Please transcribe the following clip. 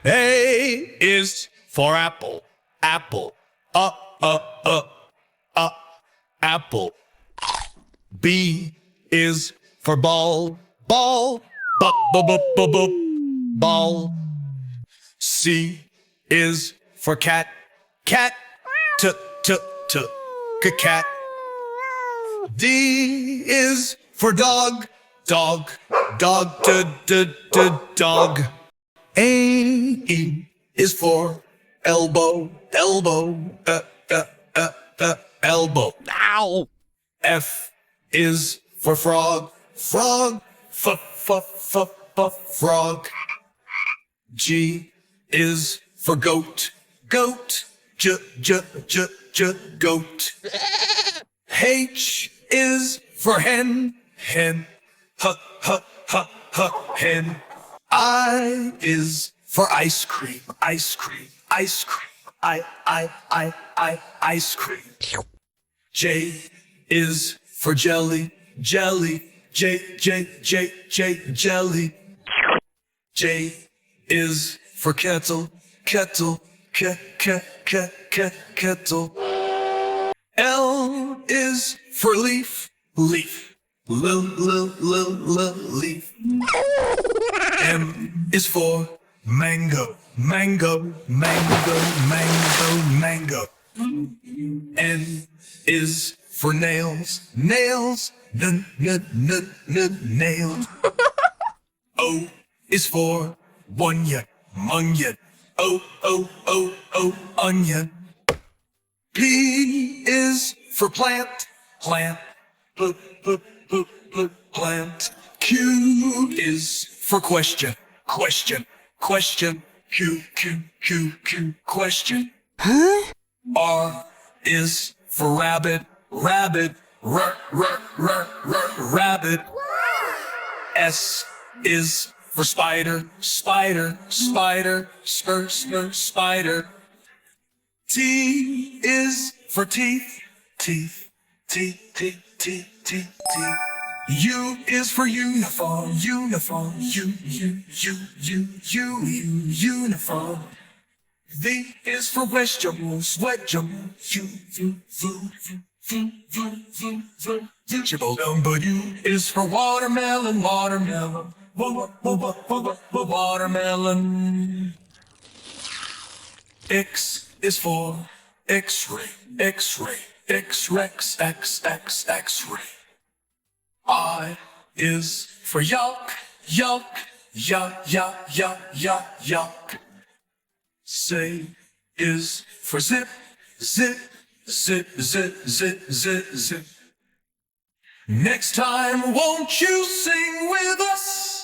A is for apple, apple, apple. B is for ball, ball, ball. C is for cat, cat, cat. D is for dog, dog, dog. A is for elbow, elbow, elbow. Ow! F is for frog, frog, frog. G is for goat, goat, goat. H is for hen, hen, hen. I is for ice cream, ice cream, ice cream, ice cream. J is for jelly, jelly, jelly. J is for kettle, kettle, kettle. L is for leaf, leaf, leaf. M is for mango, mango, mango, mango, mango. N is for nails, nails, nails. O is for onion, onion, onion. P is for plant, plant, plant. Q is for question, question, question. Q, question. Huh? R is for rabbit, rabbit, rabbit. S is for spider, spider, spider, spider. T is for teeth, teeth, teeth. U is for uniform, uniform, uniform. V is for vegetables, vegetables, vegetable. Number U is for watermelon, watermelon, watermelon. X is for X-ray, X-ray, X-ray. I is for yolk, yolk, yolk. Z is for zip, zip. Next time, won't you sing with us?